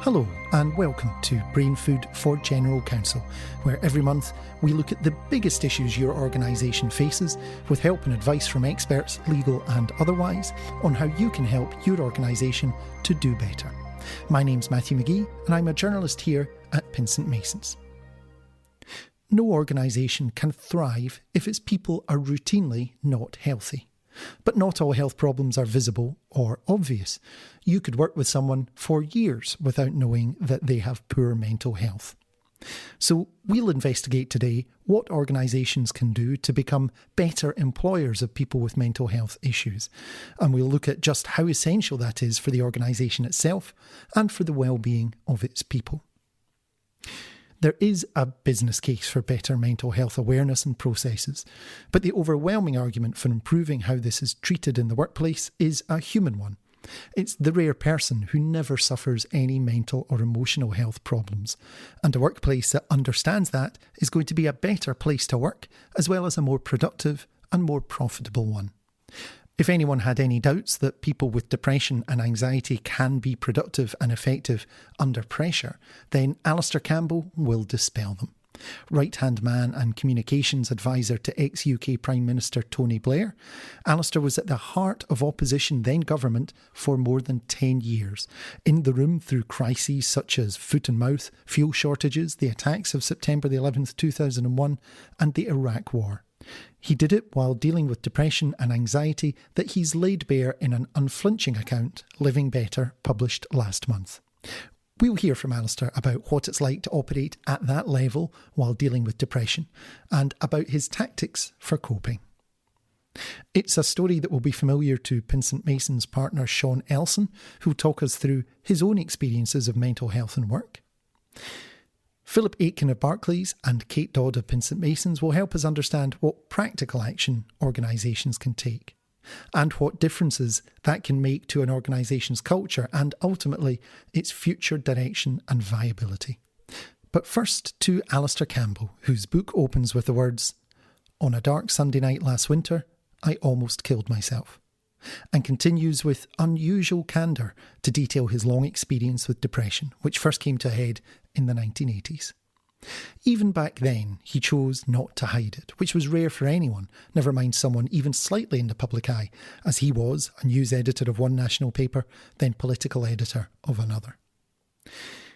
Hello and welcome to Brain Food for General Counsel, where every month we look at the biggest issues your organisation faces with help and advice from experts, legal and otherwise, on how you can help your organisation to do better. My name's Matthew McGee and I'm a journalist here at Pinsent Masons. No organisation can thrive if its people are routinely not healthy. But not all health problems are visible or obvious. You could work with someone for years without knowing that they have poor mental health. So we'll investigate today what organisations can do to become better employers of people with mental health issues. And we'll look at just how essential that is for the organisation itself and for the well-being of its people. There is a business case for better mental health awareness and processes, but the overwhelming argument for improving how this is treated in the workplace is a human one. It's the rare person who never suffers any mental or emotional health problems, and a workplace that understands that is going to be a better place to work, as well as a more productive and more profitable one. If anyone had any doubts that people with depression and anxiety can be productive and effective under pressure, then Alastair Campbell will dispel them. Right-hand man and communications advisor to ex-UK Prime Minister Tony Blair, Alastair was at the heart of opposition then government for more than 10 years, in the room through crises such as foot and mouth, fuel shortages, the attacks of September the 11th, 2001 and the Iraq War. He did it while dealing with depression and anxiety that he's laid bare in an unflinching account, Living Better, published last month. We'll hear from Alastair about what it's like to operate at that level while dealing with depression and about his tactics for coping. It's a story that will be familiar to Pinsent Masons partner Sean Elson, who'll talk us through his own experiences of mental health and work. Philip Aiken of Barclays and Kate Dodd of Pinsent Masons will help us understand what practical action organisations can take and what differences that can make to an organisation's culture and ultimately its future direction and viability. But first to Alastair Campbell, whose book opens with the words, "On a dark Sunday night last winter, I almost killed myself," and continues with unusual candour to detail his long experience with depression, which first came to a head in the 1980s. Even back then, he chose not to hide it, which was rare for anyone, never mind someone even slightly in the public eye, as he was a news editor of one national paper, then political editor of another.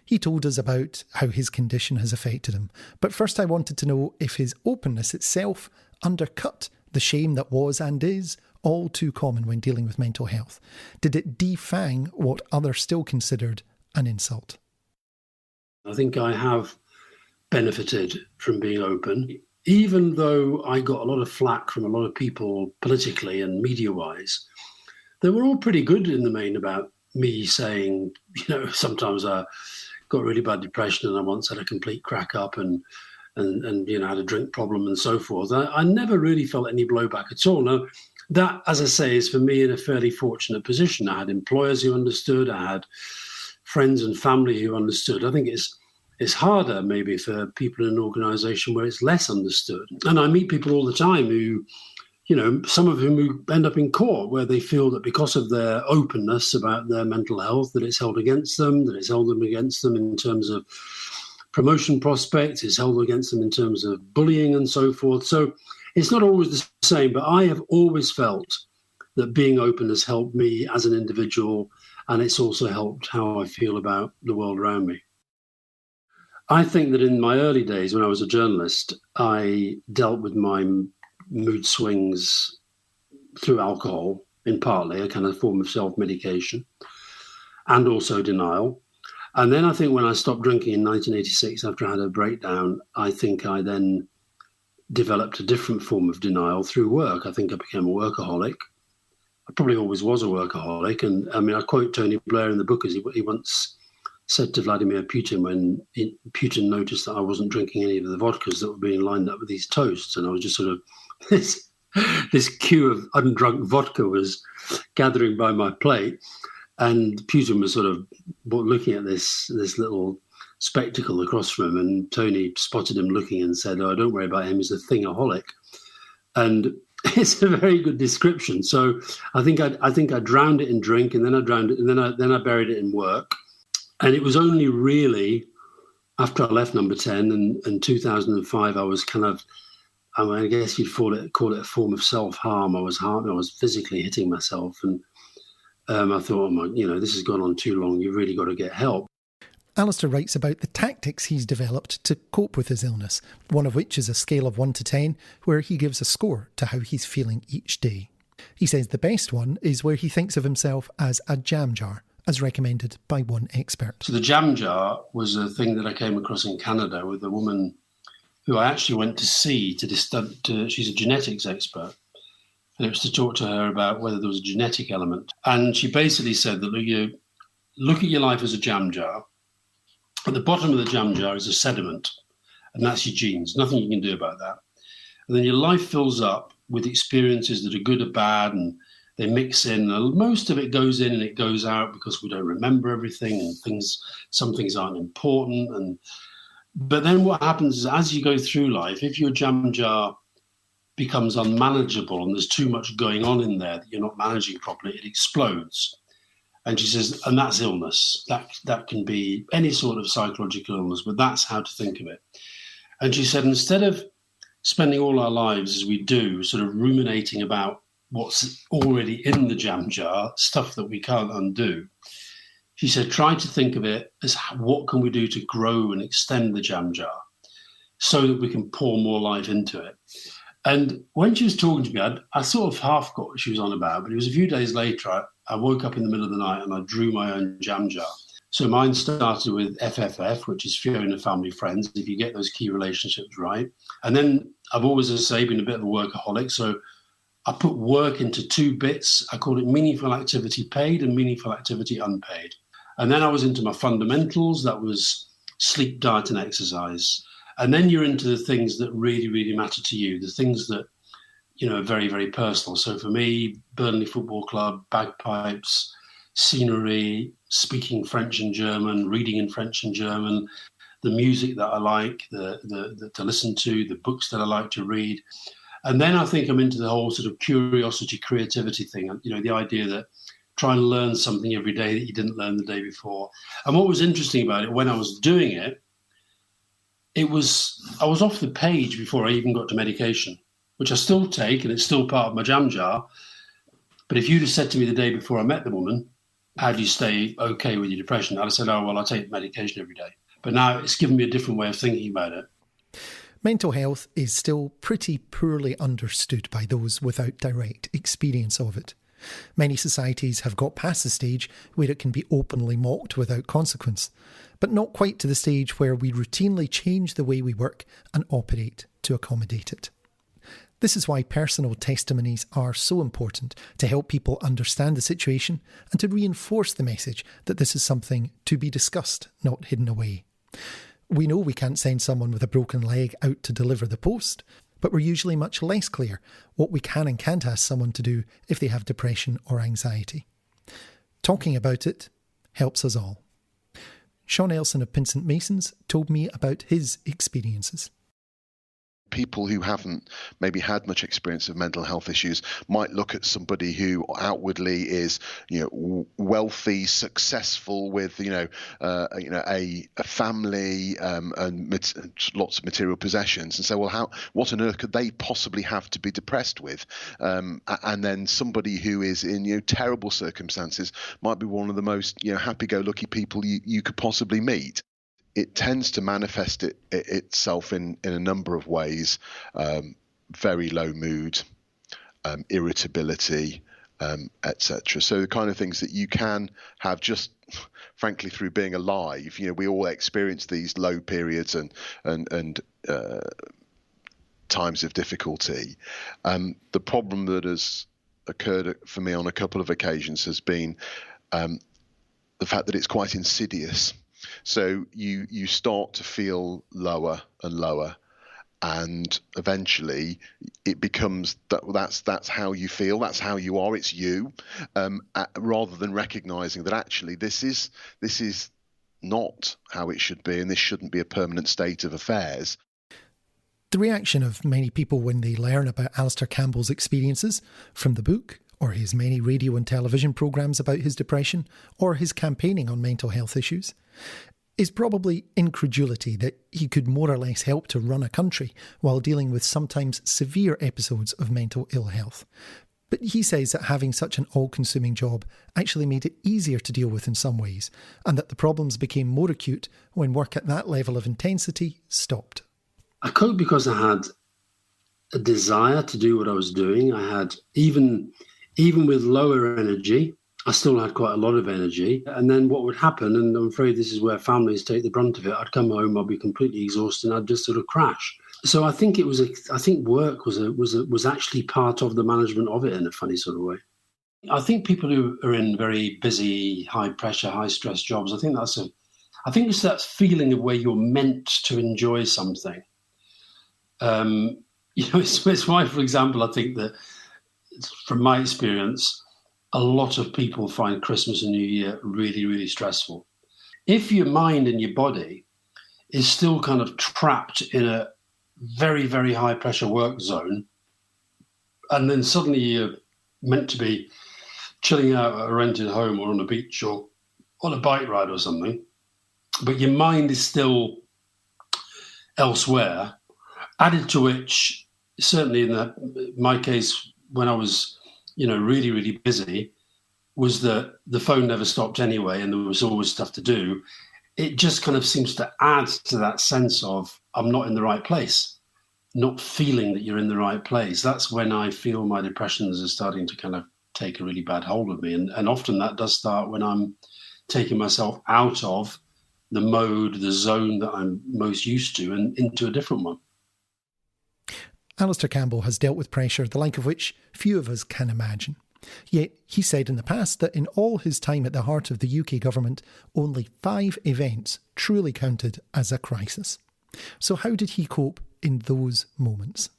He told us about how his condition has affected him, but first I wanted to know if his openness itself undercut the shame that was and is all too common when dealing with mental health. Did it defang what others still considered an insult? I think I have benefited from being open, even though I got a lot of flack from a lot of people politically and media-wise. They were all pretty good in the main about me saying, sometimes I got really bad depression and I once had a complete crack up and had a drink problem and so forth. I never really felt any blowback at all. Now, that, as I say, is for me in a fairly fortunate position. I had employers who understood. I had friends and family who understood. I think it's harder maybe for people in an organisation where it's less understood. And I meet people all the time who, some of whom who end up in court where they feel that because of their openness about their mental health, that it's held against them, in terms of promotion prospects, it's held against them in terms of bullying and so forth. So it's not always the same, but I have always felt that being open has helped me as an individual, and it's also helped how I feel about the world around me. I think that in my early days when I was a journalist, I dealt with my mood swings through alcohol, in partly a kind of form of self-medication, and also denial. And then I think when I stopped drinking in 1986 after I had a breakdown, I think I then developed a different form of denial through work. I think I became a workaholic. I probably always was a workaholic. And I quote Tony Blair in the book as he once said to Vladimir Putin when Putin noticed that I wasn't drinking any of the vodkas that were being lined up with these toasts. And I was just sort of, this queue of undrunk vodka was gathering by my plate. And Putin was sort of looking at this little spectacle across from him. And Tony spotted him looking and said, "Oh, don't worry about him. He's a thingaholic." And it's a very good description. So I think I drowned it in drink, and then I drowned it, and then I buried it in work. And it was only really after I left Number 10 in 2005, I was kind of, I mean, I guess you'd call it a form of self-harm. I was physically hitting myself. And I thought, this has gone on too long. You've really got to get help. Alastair writes about the tactics he's developed to cope with his illness, one of which is a scale of 1 to 10, where he gives a score to how he's feeling each day. He says the best one is where he thinks of himself as a jam jar, as recommended by one expert. So the jam jar was a thing that I came across in Canada with a woman who I actually went to see she's a genetics expert. And it was to talk to her about whether there was a genetic element. And she basically said that look at your life as a jam jar. At the bottom of the jam jar is a sediment, and that's your genes. Nothing you can do about that. And then your life fills up with experiences that are good or bad, and they mix in. Most of it goes in and it goes out because we don't remember everything, and some things aren't important. But then what happens is, as you go through life, if your jam jar becomes unmanageable and there's too much going on in there that you're not managing properly, it explodes. And she says, and that's illness. That can be any sort of psychological illness, but that's how to think of it. And she said, instead of spending all our lives as we do, sort of ruminating about what's already in the jam jar, stuff that we can't undo, she said, try to think of it as what can we do to grow and extend the jam jar so that we can pour more life into it. And when she was talking to me, I sort of half got what she was on about, but it was a few days later, I woke up in the middle of the night and I drew my own jam jar. So mine started with FFF, which is Fiona Family Friends, if you get those key relationships right. And then I've always, as I say, been a bit of a workaholic. So I put work into 2 bits. I call it meaningful activity paid and meaningful activity unpaid. And then I was into my fundamentals. That was sleep, diet and exercise. And then you're into the things that really, really matter to you, the things that, are very, very personal. So for me, Burnley Football Club, bagpipes, scenery, speaking French and German, reading in French and German, the music that I like the to listen to, the books that I like to read. And then I think I'm into the whole sort of curiosity, creativity thing, the idea that try and learn something every day that you didn't learn the day before. And what was interesting about it, when I was doing it, I was off the page before I even got to medication, which I still take, and it's still part of my jam jar. But if you'd have said to me the day before I met the woman, how do you stay okay with your depression? I'd have said, I take medication every day. But now it's given me a different way of thinking about it. Mental health is still pretty poorly understood by those without direct experience of it. Many societies have got past the stage where it can be openly mocked without consequence, but not quite to the stage where we routinely change the way we work and operate to accommodate it. This is why personal testimonies are so important, to help people understand the situation and to reinforce the message that this is something to be discussed, not hidden away. We know we can't send someone with a broken leg out to deliver the post, but we're usually much less clear what we can and can't ask someone to do if they have depression or anxiety. Talking about it helps us all. Sean Elson of Pinsent Masons told me about his experiences. People who haven't maybe had much experience of mental health issues might look at somebody who outwardly is, wealthy, successful, with a family and lots of material possessions, and say, well, what on earth could they possibly have to be depressed with? And then somebody who is in terrible circumstances might be one of the most happy-go-lucky people you could possibly meet. It tends to manifest itself in a number of ways: very low mood, irritability, etc. So the kind of things that you can have just, frankly, through being alive. We all experience these low periods and times of difficulty. The problem that has occurred for me on a couple of occasions has been the fact that it's quite insidious. So you start to feel lower and lower, and eventually it becomes that's how you feel, that's how you are, it's you, rather than recognizing that actually this is not how it should be, and this shouldn't be a permanent state of affairs. The reaction of many people when they learn about Alastair Campbell's experiences, from the book or his many radio and television programmes about his depression, or his campaigning on mental health issues, is probably incredulity that he could more or less help to run a country while dealing with sometimes severe episodes of mental ill health. But he says that having such an all-consuming job actually made it easier to deal with in some ways, and that the problems became more acute when work at that level of intensity stopped. I coped because I had a desire to do what I was doing. I had, even with lower energy, I still had quite a lot of energy. And then what would happen, and I'm afraid this is where families take the brunt of it, I'd come home, I'd be completely exhausted, and I'd just sort of crash. So I think work was actually part of the management of it in a funny sort of way. I think people who are in very busy, high pressure, high stress jobs, I think it's that feeling of where you're meant to enjoy something. It's why, for example, I think that from my experience, a lot of people find Christmas and New Year really, really stressful. If your mind and your body is still kind of trapped in a very, very high pressure work zone, and then suddenly you're meant to be chilling out at a rented home or on a beach or on a bike ride or something, but your mind is still elsewhere, added to which, certainly in my case, when I was really, really busy, was that the phone never stopped anyway and there was always stuff to do. It just kind of seems to add to that sense of I'm not in the right place, not feeling that you're in the right place. That's when I feel my depressions are starting to kind of take a really bad hold of me. And often that does start when I'm taking myself out of the mode, the zone that I'm most used to and into a different one. Alastair Campbell has dealt with pressure the like of which few of us can imagine. Yet he said in the past that in all his time at the heart of the UK government, only 5 events truly counted as a crisis. So how did he cope in those moments?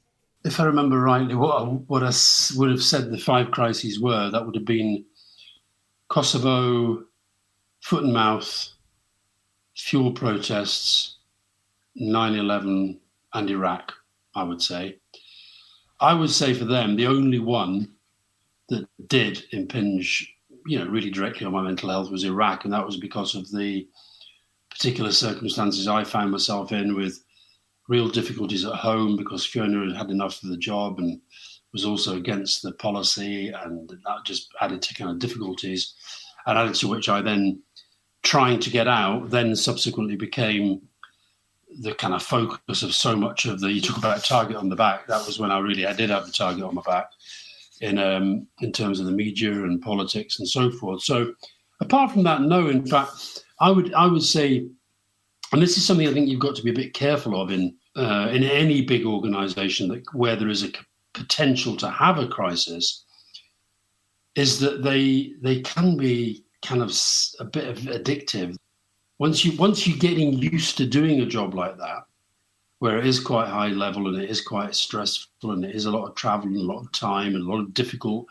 If I remember rightly, what I would have said the 5 crises were, that would have been Kosovo, foot and mouth, fuel protests, 9/11 and Iraq, I would say. I would say for them, the only one that did impinge, really directly on my mental health was Iraq. And that was because of the particular circumstances I found myself in, with real difficulties at home because Fiona had enough of the job and was also against the policy. And that just added to kind of difficulties, and added to which I then, trying to get out, then subsequently became the kind of focus of so much of you talk about a target on the back. That was when I did have the target on my back in terms of the media and politics and so forth. So apart from that, no, in fact, I would say, and this is something I think you've got to be a bit careful of in any big organisation where there is a potential to have a crisis, is that they can be kind of a bit of addictive. Once you're getting used to doing a job like that, where it is quite high level and it is quite stressful and it is a lot of travel and a lot of time and a lot of difficult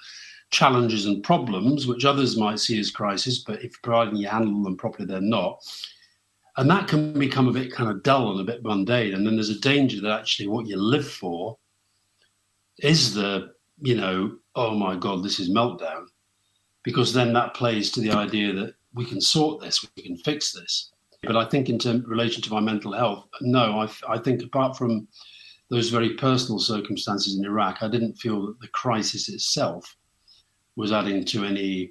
challenges and problems, which others might see as crisis, but if providing you handle them properly, they're not. And that can become a bit kind of dull and a bit mundane. And then there's a danger that actually what you live for is oh my God, this is meltdown. Because then that plays to the idea that we can sort this, we can fix this. But I think in relation to my mental health, no, I think apart from those very personal circumstances in Iraq, I didn't feel that the crisis itself was adding to any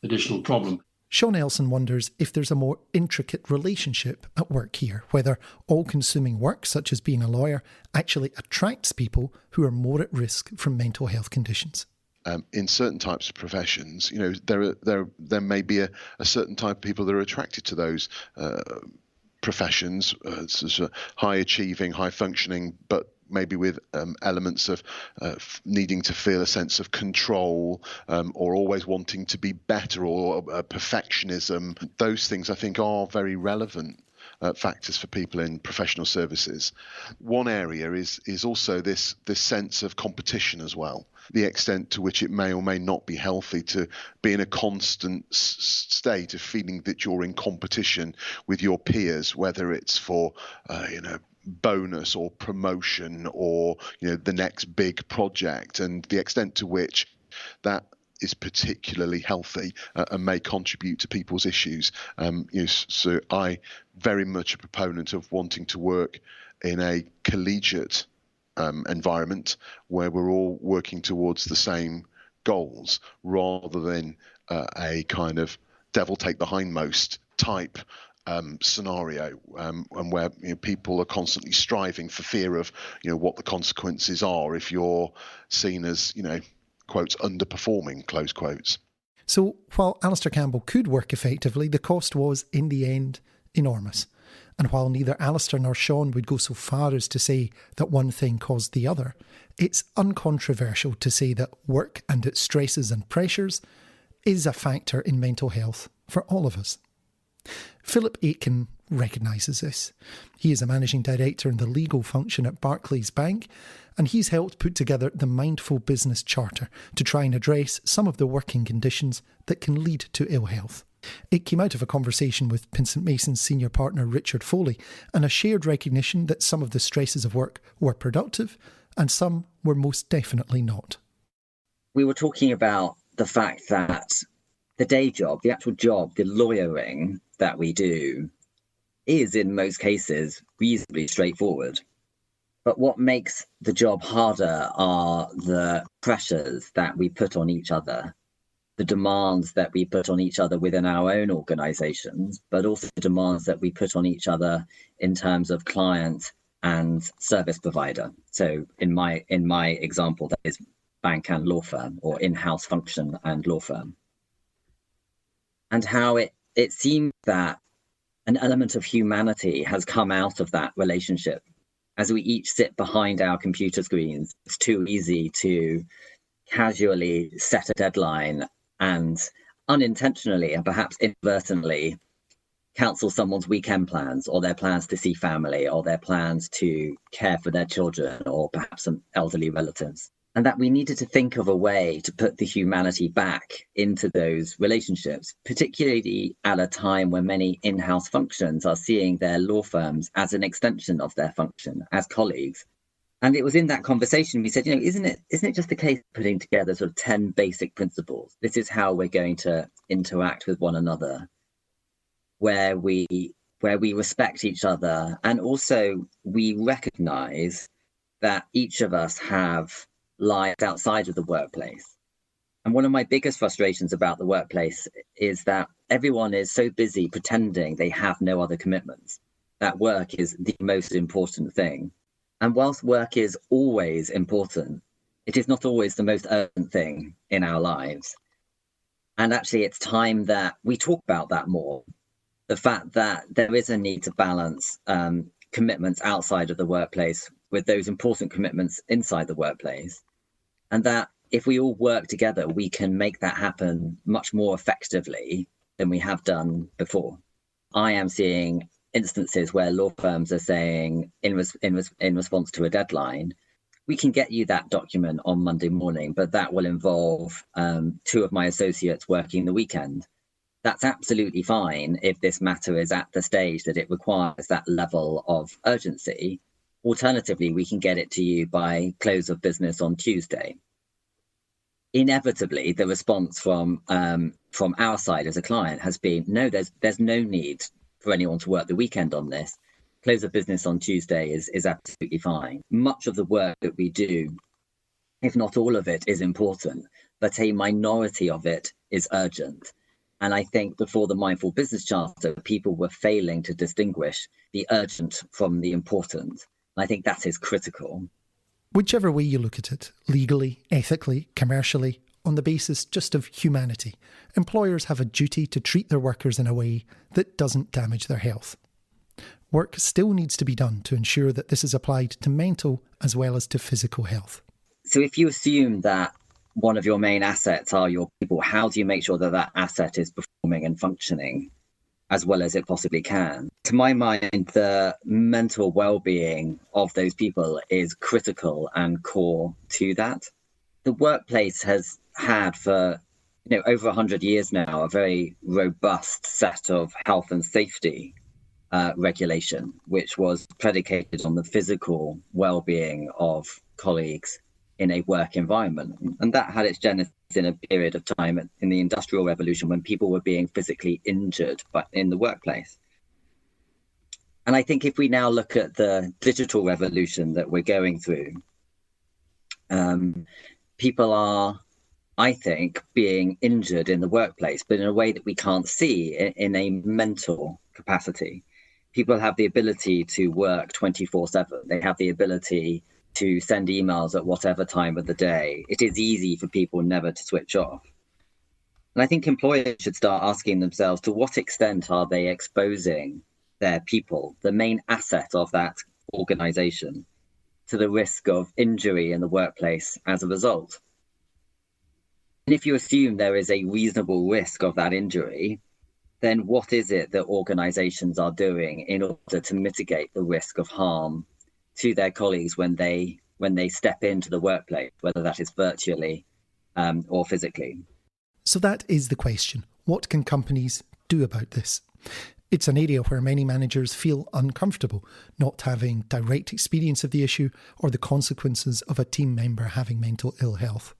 additional problem. Sean Elson wonders if there's a more intricate relationship at work here, whether all-consuming work, such as being a lawyer, actually attracts people who are more at risk from mental health conditions. In certain types of professions, there may be a certain type of people that are attracted to those professions, high achieving, high functioning, but maybe with elements of needing to feel a sense of control or always wanting to be better, or perfectionism. Those things I think are very relevant factors for people in professional services. One area is also this sense of competition as well. The extent to which it may or may not be healthy to be in a constant state of feeling that you're in competition with your peers, whether it's for bonus or promotion or the next big project, and the extent to which that is particularly healthy and may contribute to people's issues. So I very much a proponent of wanting to work in a collegiate environment where we're all working towards the same goals, rather than a kind of devil take the hindmost type scenario, and where people are constantly striving for fear of what the consequences are if you're seen as quotes underperforming, close quotes. So while Alastair Campbell could work effectively, the cost was in the end enormous. And while neither Alastair nor Sean would go so far as to say that one thing caused the other, it's uncontroversial to say that work and its stresses and pressures is a factor in mental health for all of us. Philip Aiken recognises this. He is a managing director in the legal function at Barclays Bank, and he's helped put together the Mindful Business Charter to try and address some of the working conditions that can lead to ill health. It came out of a conversation with Pinsent Mason's senior partner Richard Foley, and a shared recognition that some of the stresses of work were productive and some were most definitely not. We were talking about the fact that the day job, the actual job, the lawyering that we do is in most cases reasonably straightforward. But what makes the job harder are the pressures that we put on each other, the demands that we put on each other within our own organizations, but also the demands that we put on each other in terms of client and service provider. So in my example, that is bank and law firm, or in-house function and law firm. And how it seems that an element of humanity has come out of that relationship. As we each sit behind our computer screens, it's too easy to casually set a deadline and unintentionally and perhaps inadvertently cancel someone's weekend plans, or their plans to see family, or their plans to care for their children, or perhaps some elderly relatives. And that we needed to think of a way to put the humanity back into those relationships, particularly at a time when many in-house functions are seeing their law firms as an extension of their function as colleagues. And it was in that conversation we said, isn't it just a case of putting together sort of 10 basic principles? This is how we're going to interact with one another, where we respect each other, and also we recognize that each of us have lives outside of the workplace. And one of my biggest frustrations about the workplace is that everyone is so busy pretending they have no other commitments, that work is the most important thing. And whilst work is always important, it is not always the most urgent thing in our lives. And actually, it's time that we talk about that more. The fact that there is a need to balance commitments outside of the workplace with those important commitments inside the workplace. And that if we all work together, we can make that happen much more effectively than we have done before. I am seeing instances where law firms are saying in response to a deadline, we can get you that document on Monday morning, but that will involve 2 of my associates working the weekend. That's absolutely fine if this matter is at the stage that it requires that level of urgency. Alternatively, we can get it to you by close of business on Tuesday. Inevitably, the response from our side as a client has been, no, there's no need for anyone to work the weekend on this. Close of business on Tuesday is absolutely fine. Much of the work that we do, if not all of it, is important, but a minority of it is urgent. And I think before the Mindful Business Charter, people were failing to distinguish the urgent from the important. And I think that is critical. Whichever way you look at it, legally, ethically, commercially, on the basis just of humanity, employers have a duty to treat their workers in a way that doesn't damage their health. Work still needs to be done to ensure that this is applied to mental as well as to physical health. So if you assume that one of your main assets are your people, how do you make sure that that asset is performing and functioning as well as it possibly can? To my mind, the mental well-being of those people is critical and core to that. The workplace has had for over 100 years now a very robust set of health and safety regulation, which was predicated on the physical well-being of colleagues in a work environment. And that had its genesis in a period of time in the Industrial Revolution when people were being physically injured in the workplace. And I think if we now look at the digital revolution that we're going through, people are, I think, being injured in the workplace, but in a way that we can't see in a mental capacity. People have the ability to work 24/7. They have the ability to send emails at whatever time of the day. It is easy for people never to switch off. And I think employers should start asking themselves, to what extent are they exposing their people, the main asset of that organization, to the risk of injury in the workplace as a result? And if you assume there is a reasonable risk of that injury, then what is it that organizations are doing in order to mitigate the risk of harm to their colleagues when they step into the workplace, whether that is virtually or physically? So that is the question. What can companies do about this? It's an area where many managers feel uncomfortable, not having direct experience of the issue or the consequences of a team member having mental ill health.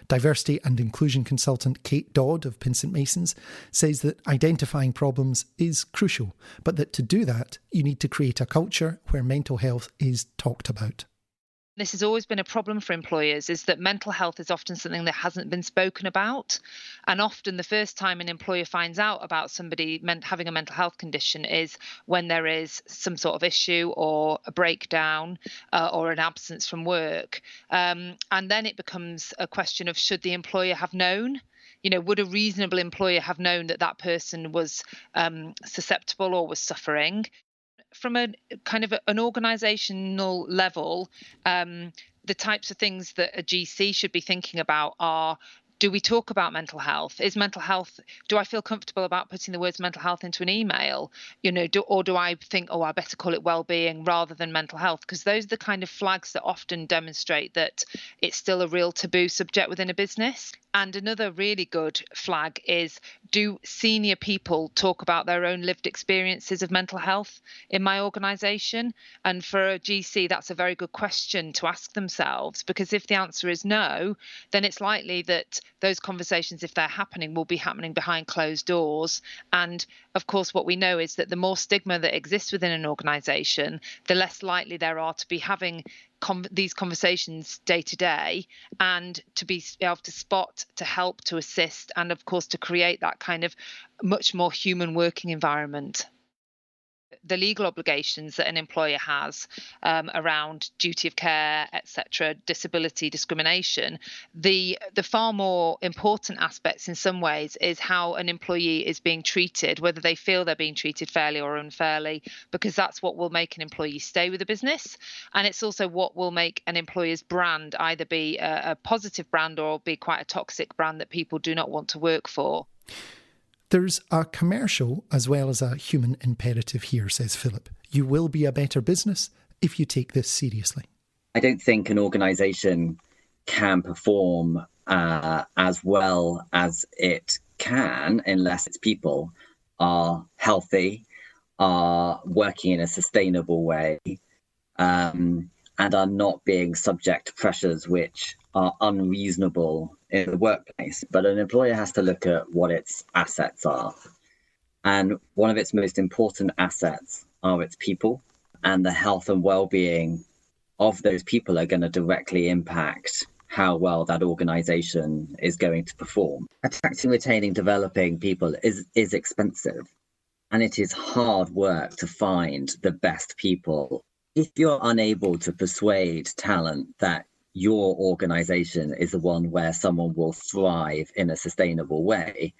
Diversity and inclusion consultant Kate Dodd of Pinsent Masons says that identifying problems is crucial, but that to do that, you need to create a culture where mental health is talked about. This has always been a problem for employers, is that mental health is often something that hasn't been spoken about. And often the first time an employer finds out about somebody having a mental health condition is when there is some sort of issue or a breakdown or an absence from work. And then it becomes a question of, should the employer have known? Would a reasonable employer have known that that person was susceptible or was suffering? From a kind of an organizational level, the types of things that a GC should be thinking about are, do we talk about mental health? Is mental health, do I feel comfortable about putting the words mental health into an email? Or do I think, I better call it well-being rather than mental health? Because those are the kind of flags that often demonstrate that it's still a real taboo subject within a business. And another really good flag is, do senior people talk about their own lived experiences of mental health in my organisation? And for a GC, that's a very good question to ask themselves, because if the answer is no, then it's likely that those conversations, if they're happening, will be happening behind closed doors. And of course, what we know is that the more stigma that exists within an organisation, the less likely there are to be having these conversations day to day, and to be able to spot, to help, to assist, and of course to create that kind of much more human working environment. The legal obligations that an employer has around duty of care, etc., disability, discrimination, the far more important aspects in some ways is how an employee is being treated, whether they feel they're being treated fairly or unfairly, because that's what will make an employee stay with the business. And it's also what will make an employer's brand either be a positive brand or be quite a toxic brand that people do not want to work for. There's a commercial as well as a human imperative here, says Philip. You will be a better business if you take this seriously. I don't think an organisation can perform as well as it can unless its people are healthy, are working in a sustainable way, and are not being subject to pressures which are unreasonable in the workplace. But an employer has to look at what its assets are. And one of its most important assets are its people, and the health and well-being of those people are going to directly impact how well that organization is going to perform. Attracting, retaining, developing people is expensive, and it is hard work to find the best people. If you're unable to persuade talent that your organization is the one where someone will thrive in a sustainable way,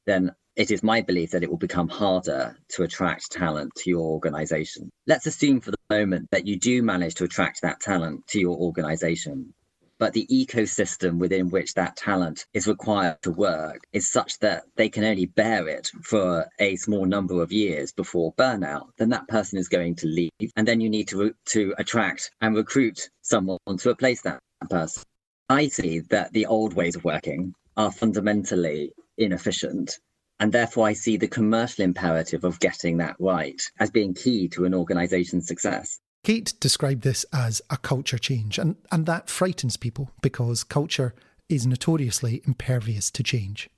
then it is my belief that it will become harder to attract talent to your organization. Let's assume for the moment that you do manage to attract that talent to your organization, but the ecosystem within which that talent is required to work is such that they can only bear it for a small number of years before burnout. Then that person is going to leave, and then you need to attract and recruit someone to replace that person. I see that the old ways of working are fundamentally inefficient, and therefore I see the commercial imperative of getting that right as being key to an organization's success. Kate described this as a culture change, and that frightens people because culture is notoriously impervious to change.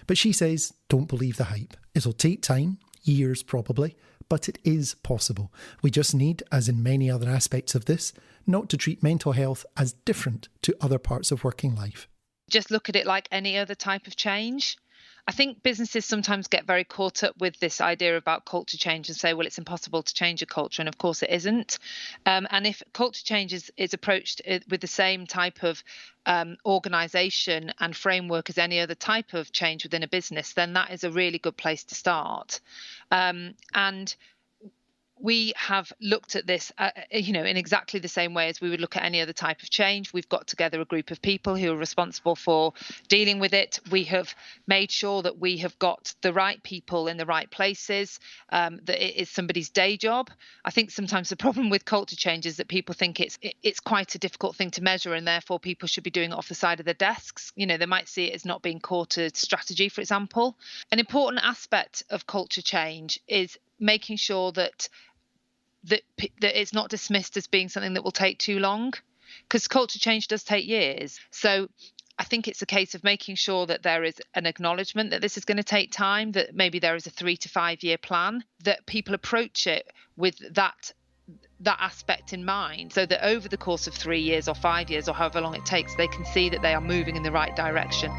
But she says, don't believe the hype. It'll take time, years probably, but it is possible. We just need, as in many other aspects of this, not to treat mental health as different to other parts of working life. Just look at it like any other type of change. I think businesses sometimes get very caught up with this idea about culture change and say, well, it's impossible to change a culture. And of course it isn't. And if culture change is approached with the same type of organisation and framework as any other type of change within a business, then that is a really good place to start. And we have looked at this, in exactly the same way as we would look at any other type of change. We've got together a group of people who are responsible for dealing with it. We have made sure that we have got the right people in the right places, that it is somebody's day job. I think sometimes the problem with culture change is that people think it's quite a difficult thing to measure, and therefore people should be doing it off the side of their desks. They might see it as not being core to strategy, for example. An important aspect of culture change is making sure that it's not dismissed as being something that will take too long, because culture change does take years. So I think it's a case of making sure that there is an acknowledgement that this is going to take time, that maybe there is a 3 to 5 year plan, that people approach it with that aspect in mind, so that over the course of 3 years or 5 years or however long it takes, they can see that they are moving in the right direction.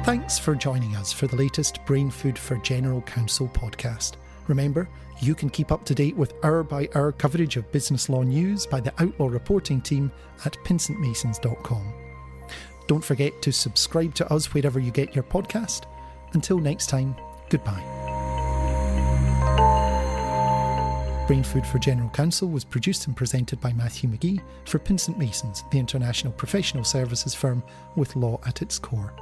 Thanks for joining us for the latest Brain Food for General Counsel podcast. Remember, you can keep up to date with hour-by-hour coverage of business law news by the Outlaw reporting team at pinsentmasons.com. Don't forget to subscribe to us wherever you get your podcast. Until next time, goodbye. Brain Food for General Counsel was produced and presented by Matthew McGee for Pinsent Masons, the international professional services firm with law at its core.